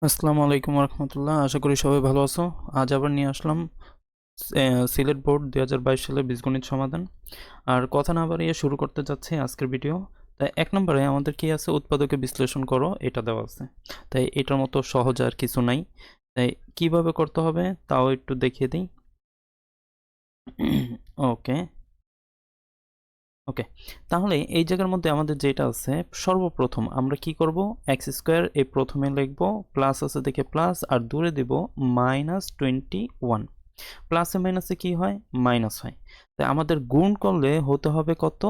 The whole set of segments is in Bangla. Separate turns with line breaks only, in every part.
আসসালামু আলাইকুম রহমতুল্লাহ। আশা করি সবাই ভালো আছো। আজ আবার নিয়ে আসলাম সিলেট বোর্ড 2022 সালের বীজগণিত সমাধান। আর কথা না বাড়িয়ে শুরু করতে যাচ্ছি আজকের ভিডিও। তাই 1 নম্বরে আমাদের কি আছে, উৎপাদকে বিশ্লেষণ করো, এটা দেওয়া আছে। তাই এটার মতো সহজ আর কিছু নাই। তাই কিভাবে করতে হবে তাও একটু দেখিয়ে দিই। ওকে ওকে তাহলে এই জায়গার মধ্যে আমাদের যেটা আছে, সর্বপ্রথম আমরা কি করব, এক্স স্কোয়ার এই প্রথমে লিখব, প্লাস আছে দেখে প্লাস, আর দূরে দিব -21। প্লাসে মাইনাসে কি হয়, মাইনাস হয়। তাই আমাদের গুণ করলে হতে হবে কত,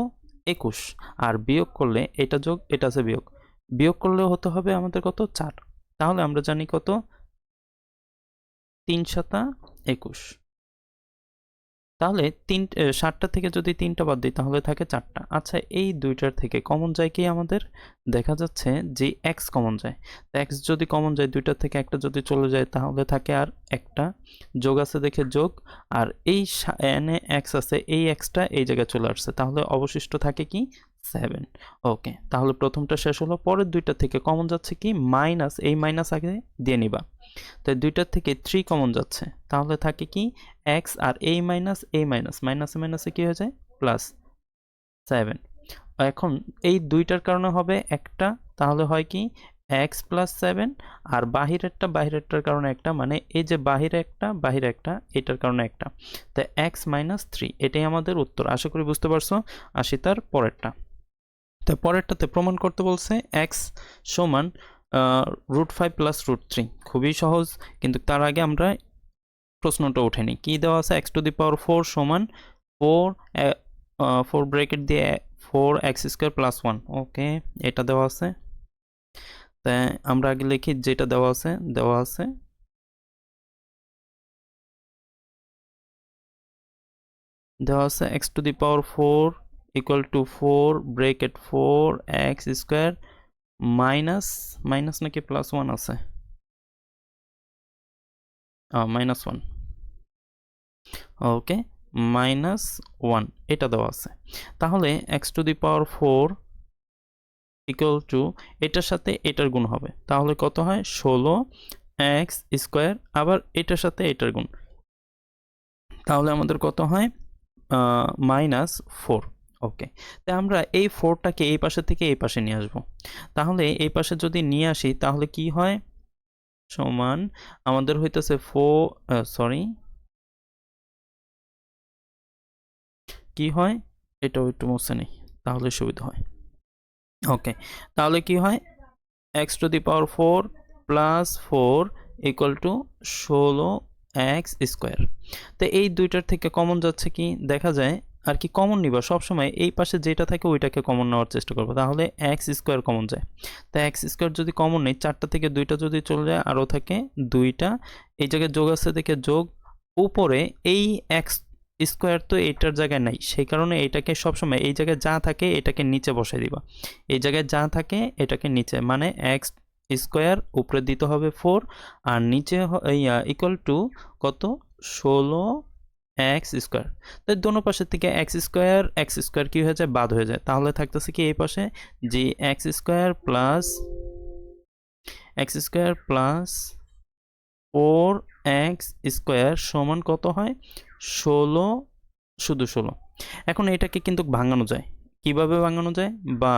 21। আর বিয়োগ করলে এটা যোগ এটা আছে বিয়োগ, বিয়োগ করলে হতে হবে আমাদের কত, 4। তাহলে আমরা জানি কত, 3 সাতা 21। তাহলে 7টা থেকে যদি 3টা বাদ দিই তাহলে থাকে 4টা। আচ্ছা, এই দুইটার থেকে কমন যায় কি আমাদের, দেখা যাচ্ছে যে এক্স কমন যায়। তো এক্স যদি কমন যায়, দুইটার থেকে একটা যদি চলে যায় তাহলে থাকে আর একটা, যোগ আছে দেখে যোগ, আর এই এনে এক্স আছে, এই এক্সটা এই জায়গায় চলে আসছে, তাহলে অবশিষ্ট থাকে কি, 7। ওকে, তাহলে প্রথমটা শেষ হলো। পরের দুইটা থেকে কমন যাচ্ছে কি, মাইনাস, এই মাইনাস আগে দিয়ে নিবা। তাই দুইটার থেকে 3 কমন যাচ্ছে, তাহলে থাকে কি, এক্স, আর এই মাইনাস এই মাইনাস, মাইনাসে মাইনাসে কি হয়ে যায়, প্লাস 7। এখন এই দুইটার কারণে হবে একটা, তাহলে হয় কি, এক্স প্লাস 7, আর বাহিরেরটার কারণে একটা, মানে এই যে বাহিরে একটা বাহিরে একটা, এটার কারণে একটা, তাই এক্স মাইনাস 3, এটাই আমাদের উত্তর। আশা করি বুঝতে পারছো। আসি তার পরেরটা। তাই পরেরটাতে প্রমাণ করতে বলছে এক্স সমান √5 প্লাস √3। খুবই সহজ, কিন্তু তার আগে আমরা প্রশ্নটা ওঠেনি। কি দেওয়া আছে, x⁴ সমান 4 ব্র্যাকেট দিয়ে 4x² প্লাস 1। ওকে, এটা দেওয়া আছে। তাই আমরা আগে লিখি যেটা দেওয়া আছে। দেওয়া আছে x⁴ equal to 4 bracket 4x² minus, minus নাকি প্লাস 1 আছে, -1। ওকে, -1 এটা দেওয়া আছে। তাহলে x⁴ ইকুয়াল টু, এটার সাথে এটার গুণ হবে, তাহলে কত হয়, 16x², আবার এটার সাথে এটার গুণ, তাহলে আমাদের কত হয়, -4। ওকে, তাই আমরা এই 4টাকে এই পাশে থেকে এই পাশে নিয়ে আসব। তাহলে এই পাশে যদি নিয়ে আসি তাহলে কি হয়, সমান আমাদের হইতেছে কি হয়, এটাও একটু মুছে নেই তাহলে সুবিধা হয়। ওকে, তাহলে কি হয়, x⁴ plus 4 equal to 16x²। তো এই দুইটার থেকে কমন যাচ্ছে কি, দেখা যায় আর কি, কমন নিবা সবসময় এই পাশে যেটা থাকে ওইটাকে কমন নেওয়ার চেষ্টা করবো, তাহলে x² কমন যায়। তো x² যদি কমন নেই, 4টা থেকে 2টা যদি চলে যায়, আরও থাকে 2টা, এই জায়গায় যোগ আছে দেখে যোগ, উপরে এই x² তো এইটার জায়গায় নাই, সেই কারণে এটাকে সবসময় এই জায়গায় যা থাকে এটাকে নিচে বসাই দিবা। এই জায়গায় যা থাকে এটাকে নিচে, মানে x² উপরে দিতে হবে 4, আর নিচে ইকুয়াল টু কত, 16x²। তাই দোনো পাশের থেকে x² কি হয়ে যায়, বাদ হয়ে যায়, তাহলে থাকতেছে কি এই পাশে, যে x² প্লাস 4x² সমান কত হয়, 16, শুধু 16। এখন এটাকে কিন্তু ভাঙানো যায়, কিভাবে ভাঙানো যায়, বা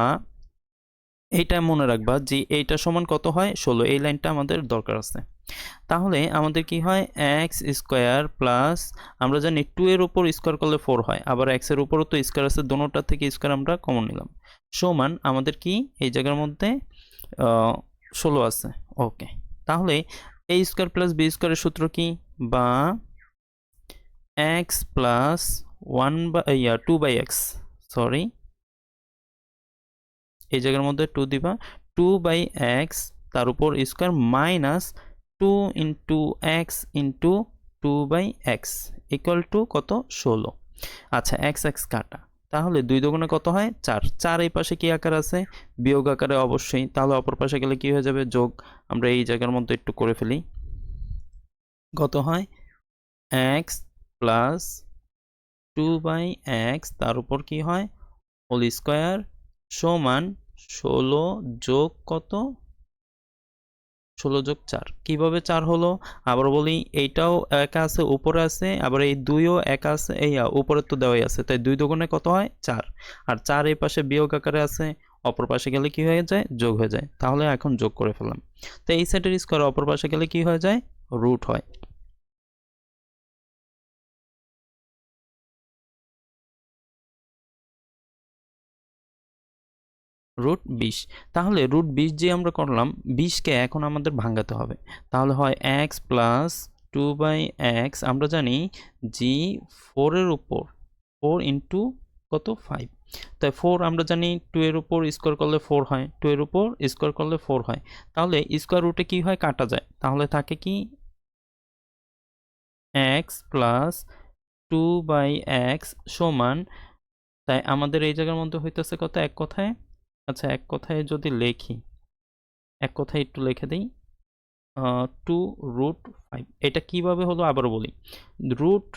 এইটা মনে রাখবা যে এইটা সমান কত হয়, 16, এই লাইনটা আমাদের দরকার আছে। তাহলে আমাদের কি হয়, x² প্লাস, আমরা জানি 2 এর উপর স্কোয়ার করলে 4 হয়, আবার x এর উপরও তো স্কোয়ার আছে, দোনোটা থেকে স্কোয়ার আমরা কমন নিলাম, সমান আমাদের কি এই জায়গার মধ্যে 16 আছে। ওকে, তাহলে a² প্লাস b² এর সূত্র কি, বা x প্লাস 2/x, সরি, এই জায়গার মধ্যে 2 দিবা, 2/x তার উপর square minus 2 into x into 2/x equal to কত, 16। আচ্ছা, এক্স এক্স কাটা, তাহলে 2 দুগুণে কত হয়, 4। 4 এই পাশে কি আকার আছে, বিয়োগ আকারে অবশ্যই, তাহলে অপর পাশে গেলে কি হয়ে যাবে, যোগ। আমরা এই জায়গার মধ্যে একটু করে ফেলি, কত হয়, এক্স প্লাস 2/x তার উপর কি হয়, হোল স্কোয়ার সমান 16 যোগ কত, 16 যোগ 4 কিভাবে 4 হলো আবার বলি, এইটাও একা আছে উপরে আছে, আবার এই 2ও একা আছে, এই উপরে তো দেওয়াই আছে, তাই 2 দুগুণে কত হয় 4, আর 4 এই পাশে বিয়োগ আকারে আছে, অপর পাশে গেলে কি হয়ে যায় যোগ হয়ে যায়। তাহলে এখন যোগ করে ফেললাম, তো এই সাইডের স্কয়ার অপর পাশে গেলে কি হয়ে যায় রুট হয়। রুট 20, তাহলে রুট 20 যে আমরা করলাম 20কে এখন আমাদের ভাঙাতে হবে, তাহলে হয় এক্স প্লাস 2/x, আমরা জানি জি 4 এর উপর 4 ইন্টু কত 5, তাই 4 আমরা জানি 2 এর উপর স্কোয়ার করলে 4 হয়, 2 এর উপর স্কোয়ার করলে 4 হয়, তাহলে স্কোয়ার রুটে কি হয় কাটা যায়, তাহলে থাকে কি এক্স প্লাস 2/x সমান, তাই আমাদের এই জায়গার মধ্যে হইতেছে কত এক কথায়, আচ্ছা এক কথায় যদি লিখি, এক কথায় একটু লিখে দিই 2√5, এটা কিভাবে হলো আবারও বলি, রুট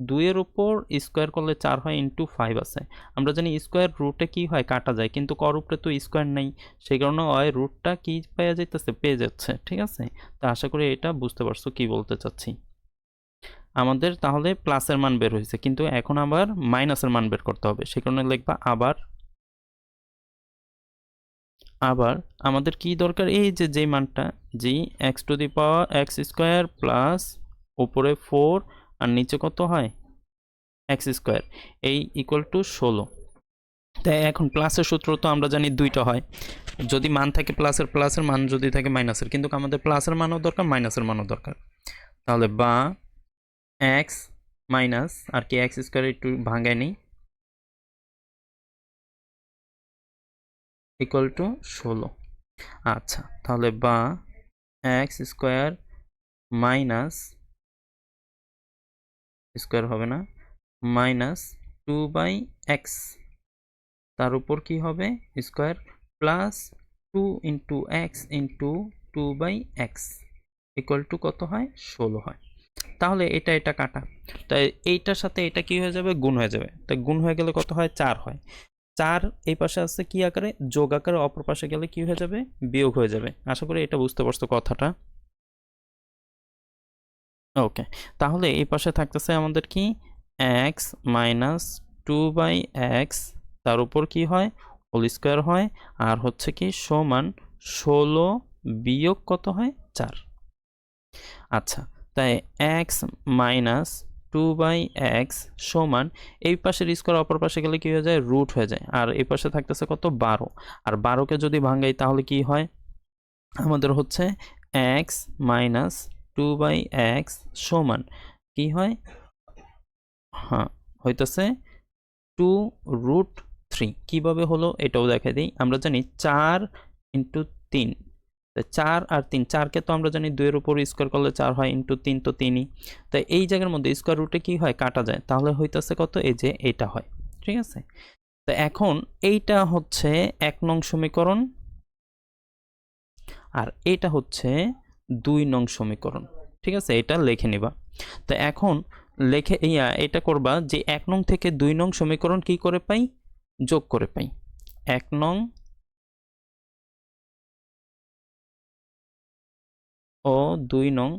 2 এর উপর স্কোয়ার করলে 4 হয় ইন্টু 5 আছে, আমরা জানি স্কোয়ার রুটে কি হয় কাটা যায়, কিন্তু কর উপরে তো স্কোয়ার নেই, সেই কারণে ওই রুটটা কি পেয়ে যাইতেছে পেয়ে যাচ্ছে, ঠিক আছে। তো আশা করি এটা বুঝতে পারছো কি বলতে চাচ্ছি। আমাদের তাহলে প্লাসের মান বের হয়েছে, কিন্তু এখন আবার মাইনাসের মান বের করতে হবে, সেই কারণে লিখবা আবার আমাদের কি দরকার, এই যে মানটা G X to the power X square plus উপরে 4 আর নিচে কত হয় এক্স স্কোয়ার, এই ইকুয়াল টু 16। তাই এখন প্লাসের সূত্র তো আমরা জানি দুইটা হয়, যদি মান থাকে প্লাসের মান যদি থাকে মাইনাসের, কিন্তু আমাদের প্লাসের মানও দরকার মাইনাসের মানও দরকার, তাহলে বা এক্স মাইনাস আর কি এক্স স্কোয়ার একটু ভাঙায় নিই ইকুয়াল টু 16। আচ্ছা তাহলে বা এক্স স্কোয়ার মাইনাস স্কোয়ার হবে না মাইনাস 2/x, তার উপর কি হবে square plus 2 into x into 2/x equal to কত হয় 16 হয়। তাহলে এটা কাটা, তাই এইটার সাথে এটা কি হয়ে যাবে গুণ হয়ে যাবে, তাই গুণ হয়ে গেলে কত হয় 4 হয়, 4 এই পাশে আছে কি আকারে যোগ আকারে, অপর পাশে গেলে কি হয়ে যাবে বিয়োগ হয়ে যাবে। আশা করি এটা বুঝতে পারছো কথাটা। ওকে, তাহলে এই পাশে থাকতেছে আমাদের কি এক্স মাইনাস 2/x, তার উপর কি হয় হোল স্কোয়ার হয়, আর হচ্ছে কি সমান 16 বিয়োগ কত হয় 4। আচ্ছা, তাই এক্স মাইনাস 2/x সমান এই পাশের স্কোয়ার অপর পাশে গেলে কি হয়ে যায় রুট হয়ে যায়, আর এই পাশে থাকতেছে কত 12, আর 12কে যদি ভাঙাই তাহলে কি হয় আমাদের হচ্ছে এক্স মাইনাস 2/x সমান কি হয়, হ্যাঁ হইতেছে 2√3। কিভাবে হলো এটাও দেখাই দিই, আমরা জানি 4 ইন্টু 3, 4 আর 3, 4কে তো আমরা জানি 2 এর উপর স্কোয়ার করলে 4 হয় ইন্টু 3 তো 3ই, তাই এই জায়গার মধ্যে স্কোয়ার রুটে কি হয় কাটা যায়, তাহলে হইতেছে কত এই যে এটা হয়, ঠিক আছে। তো এখন এইটা হচ্ছে 1 নং সমীকরণ আর এটা হচ্ছে 2 নং সমীকরণ, ঠিক আছে, এটা লিখে নিবা। তো এখন লিখে এটা করবা যে 1 নং থেকে 2 নং সমীকরণ কি করে পাই যোগ করে পাই, 1 নং ও 2 নং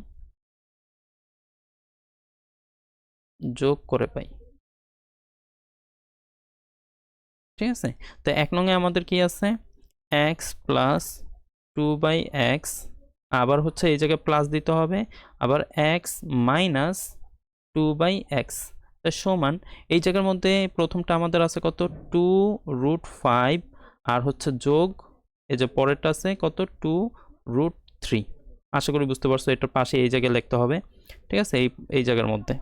যোগ করে পাই, ঠিক আছে। তো 1 নং এ আমাদের কি আছে x প্লাস 2/x, আবার হচ্ছে এই জায়গায় প্লাস দিতে হবে, আবার x মাইনাস 2/x সমান এই জায়গার মধ্যে প্রথমটা আমাদের আছে কত 2√5, আর হচ্ছে যোগ এই যে পরেরটা আছে কত 2√3। আশা করি বুঝতে পারছো, এটার পাশে এই জায়গায় লিখতে হবে, ঠিক আছে, এই জায়গার মধ্যে।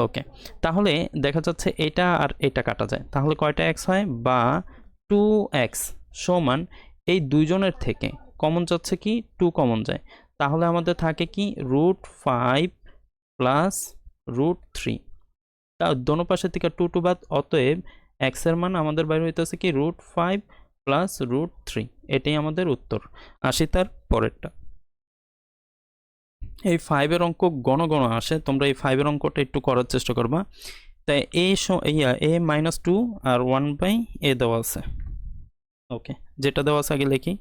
ওকে, তাহলে দেখা যাচ্ছে এটা আর এটা কাটা যায়, তাহলে কয়টা এক্স হয় বা 2x সমান এই দুইজনের থেকে কমন যাচ্ছে কি 2 কমন যায়, তাহলে আমাদের থাকে কি √5 প্লাস √3, তা দোনো পাশের থেকে 2 বাদ, অতএব x এর মান আমাদের বাইরে হইতেছে কি √5 প্লাস √3, এটাই আমাদের উত্তর। আসি তার পরেরটা, এই 5 এর অঙ্ক ঘন ঘন আসে, তোমরা এই 5 এর অঙ্কটা একটু করার চেষ্টা করবা। তাই a -2 আর 1/a দেওয়া আছে, ওকে, যেটা দেওয়া আছে আগে লিখি।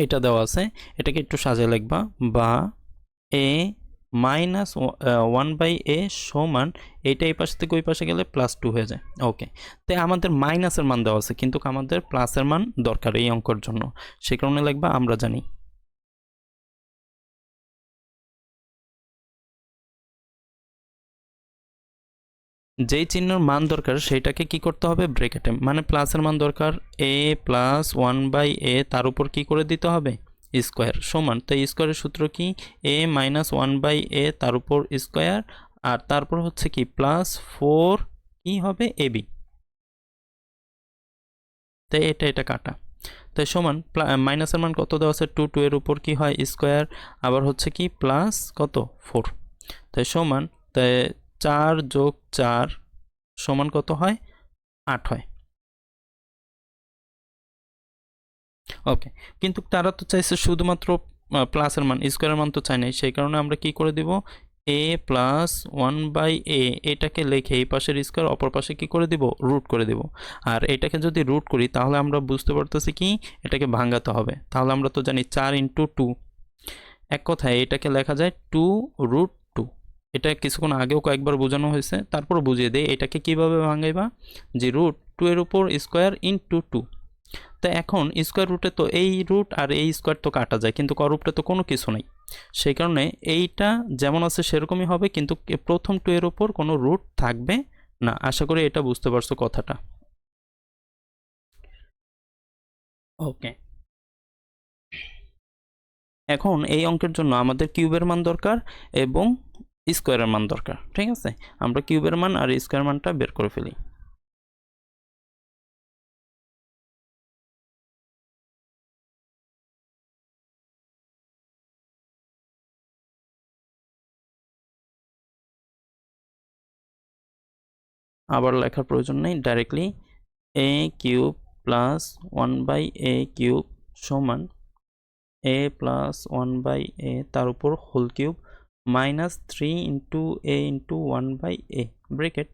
এটা দেওয়া আছে, এটাকে একটু সাজিয়ে লিখবা, বা এ মাইনাস 1/a সমান, এইটা এই পাশ থেকে ওই পাশে গেলে +2 হয়ে যায়। ওকে, তাই আমাদের মাইনাসের মান দেওয়া আছে, কিন্তু আমাদের প্লাসের মান দরকার এই অঙ্কের জন্য, সে কারণে লিখবা আমরা জানি। যেই চিহ্নের মান দরকার সেইটাকে কি করতে হবে, ব্রেকেটে, মানে প্লাসের মান দরকার a প্লাস 1/a, তার উপর কি করে দিতে হবে, স্কোয়ার সমান, তাই স্কোয়ারের সূত্র কি, a মাইনাস 1/a তার উপর স্কোয়ার, আর তারপর হচ্ছে কি +4 কি হবে ab, তাই এটা কাটা, তাই সমান মাইনাসের মান কত দেওয়া আছে 2, 2 এর উপর কি হয় স্কোয়ার, আবার হচ্ছে কি প্লাস কত 4, তাই সমান, তাই 4 যোগ 4 সমান কত হয়, 8 হয়। ওকে, কিন্তু তারা তো চাইছে শুধুমাত্র প্লাসের মান, স্কোয়ারের মান তো চাই নাই, সেই কারণে আমরা কি করে দিব, a প্লাস 1/a এটাকে লিখে এই পাশের স্কোয়ার অপর পাশে কি করে দিব, রুট করে দিব। আর এটাকে যদি রুট করি তাহলে আমরা বুঝতে পারতেছি কি, এটাকে ভাঙাতে হবে, তাহলে আমরা তো জানি 4 × 2, এক কথায় এটাকে লেখা যায় 2√2। এটা কিছুক্ষণ আগেও কয়েকবার বোঝানো হয়েছে, তারপর বুঝিয়ে দেই এটাকে কিভাবে ভাঙাইবা, যে √2 এর উপর স্কোয়ার ইন্টু 2। তো এখন স্কোয়ার রুটে তো এই রুট আর এই স্কোয়ার তো কাটা যায়, কিন্তু কররুটে তো কোনো কিছু নেই, সেই কারণে এইটা যেমন আছে সেরকমই হবে, কিন্তু প্রথম 2 এর উপর কোনো রুট থাকবে না। আশা করি এটা বুঝতে পারছো কথাটা। ওকে, এখন এই অঙ্কের জন্য আমাদের কিউবের মান দরকার এবং স্কোয়ারের মান দরকার, ঠিক আছে, আমরা কিউবের মান আর স্কোয়ার মানটা বের করে ফেলি। আবার লেখার প্রয়োজন নেই, directly a cube plus 1/a cube সমান a প্লাস 1/a তার উপর whole cube minus 3 × a × 1/a bracket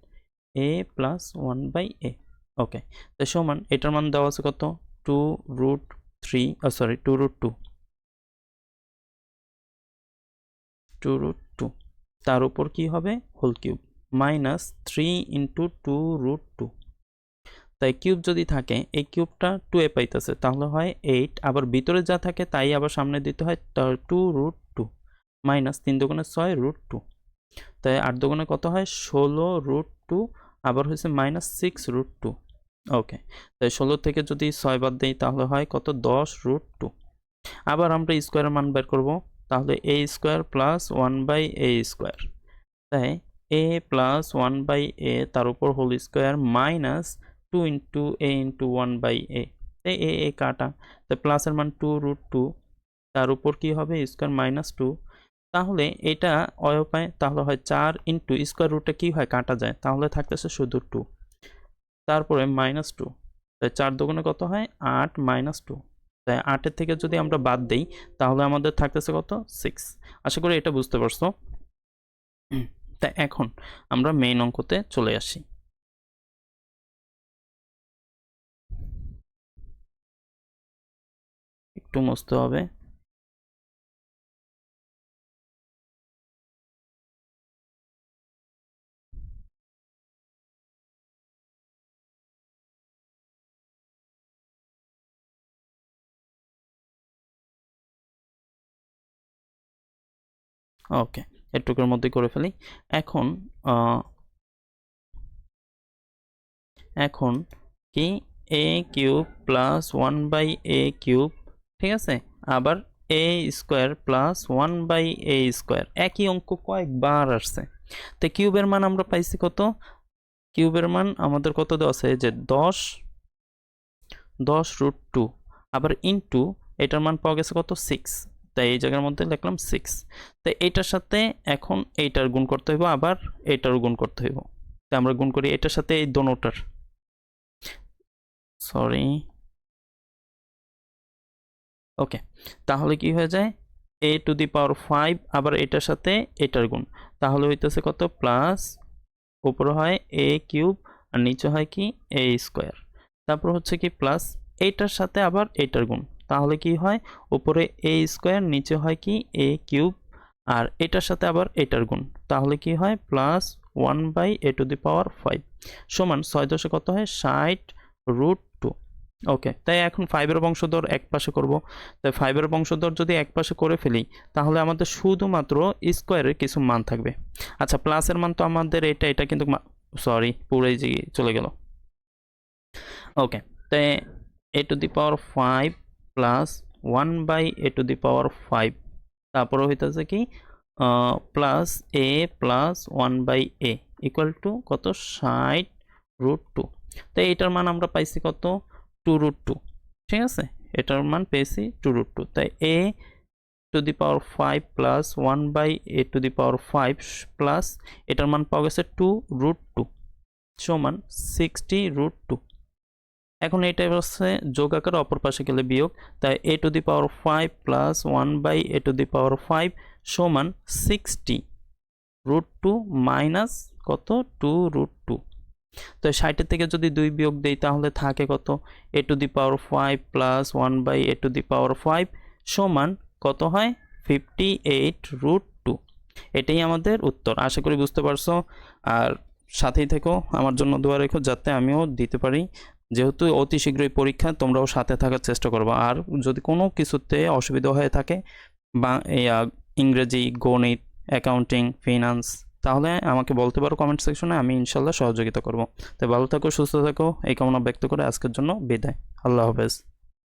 a plus 1/a। Okay, তাই সমান এটার মান দেওয়া আছে কত, 2√3, সরি 2√2, 2√2 তার উপর কি হবে, হোল কিউব মাইনাস 3 × 2√2, তাই কিউব যদি থাকে এই কিউবটা 2 এ পাইতেছে তাহলে হয় 8, আবার ভিতরে যা থাকে তাই আবার সামনে দিতে হয়, 2√2 মাইনাস 3 দুগুণে 6√2, তাই 8 দুগুণে কত হয় 16√2, আবার হয়েছে মাইনাস 6√2। ওকে, তাই 16 থেকে যদি 6 বাদ দেই তাহলে হয় কত, 10√2। আবার আমরা স্কোয়ারের মান বের করব, তাহলে a square plus 1/a square, তাই a প্লাস 1/a তার উপর whole square minus 2 × a × 1/a, তাই a কাটা, তাই প্লাসের মান 2√2 তার উপর কি হবে স্কোয়ার মাইনাস 2, তাহলে এটা অয়পায়, তাহলে হয় 4 × স্কোয়ার রুটে কি হয় কাটা যায়, তাহলে থাকতেছে শুধু 2, তারপরে মাইনাস 2, তাই 4 দুগুণে কত হয় 8 মাইনাস 2, তাই 8 এর থেকে যদি আমরা বাদ দেই তাহলে আমাদের থাকতেছে কত 6। আশা করি এটা বুঝতে পারছো। তাই এখন আমরা মেইন অঙ্কতে চলে আসি। একটু মুছতে হবে। ওকে, এটুকুর মধ্যে করে ফেলি। এখন এখন কি a cube plus 1/a cube, ঠিক আছে, আবার a square plus 1/a square, একই অঙ্ক কয়েকবার আসছে। তো কিউবের মান আমরা পাইছি কত, কিউবের মান আমাদের কত দেওয়া আছে, যে 10√2, আবার ইনটু এটার মান পাওয়া গেছে কত 6, তাই এই জায়গার মধ্যে লিখলাম 6। তাই এটার সাথে এখন এইটার গুণ করতে হইব, আবার এটার গুণ করতে হইব, তাই আমরা গুণ করি এটার সাথে এই দোনোটার, সরি ওকে, তাহলে কি হয়ে যায় a টু দি পাওয়ার 5 আবার এটার সাথে এটার গুণ, তাহলে হইতেছে কত প্লাস উপরে হয় a কিউব আর নিচে হয় কি a স্কোয়ার, তারপর হচ্ছে কি প্লাস এইটার সাথে আবার এটার গুণ, তাহলে কি হয় উপরে a স্কোয়ার নিচে হয় কি a কিউব আর এটার সাথে আবার এটার গুণ, তাহলে কি হয় plus 1/a to the power 5 সমান 6 দশে কত হয় 60√2। ওকে, তাই এখন 5 এর বংশধর এক পাশে করব, তাই 5 এর বংশধর যদি এক পাশে করে ফেলি তাহলে আমাদের শুধুমাত্র স্কোয়ারের কিছু মান থাকবে। আচ্ছা, প্লাসের মান তো আমাদের এটা কিন্তু সরি পুরোই চলে গেল। ওকে, তাই a to the power 5 plus 1/a to the power 5, তারপরে হইতেছে কি plus a plus 1/a equal to কত 60√2। তাই এটার মান আমরা পাইছি কত 2√2, ঠিক আছে, এটার মান পেয়েছি 2√2। তাই a to the power 5 plus 1/a to the power 5 plus এটার মান পাওয়া গেছে 2√2 সমান 60√2। এখন এটা হচ্ছে যোগ আকারে অপর পাশে গেলে বিয়োগ, তাই a to the power 5 plus 1/a to the power 5 সমান 60√2 মাইনাস কত 2√2। তো 60 থেকে যদি 2 বিয়োগ দেই তাহলে থাকে কত a to the power 5 plus 1/a to the power 5 সমান কত হয় 58√2। এটাই আমাদের উত্তর। আশা করি বুঝতে পারছো, আর সাথেই থেকো, আমার জন্য দোয়া রেখো যাতে আমিও দিতে পারি। যেহেতু অতি শীঘ্রই পরীক্ষা, তোমরাও সাথে থাকার চেষ্টা করবো। আর যদি কোনো কিছুতে অসুবিধা হয়ে থাকে বা ইংরেজি, গণিত, অ্যাকাউন্টিং, ফিনান্স, তাহলে আমাকে বলতে পারো কমেন্ট সেকশনে, আমি ইনশাল্লাহ সহযোগিতা করব। তো ভালো থাকো, সুস্থ থাকো, এই কামনা ব্যক্ত করে আজকের জন্য বিদায়। আল্লাহ হাফেজ।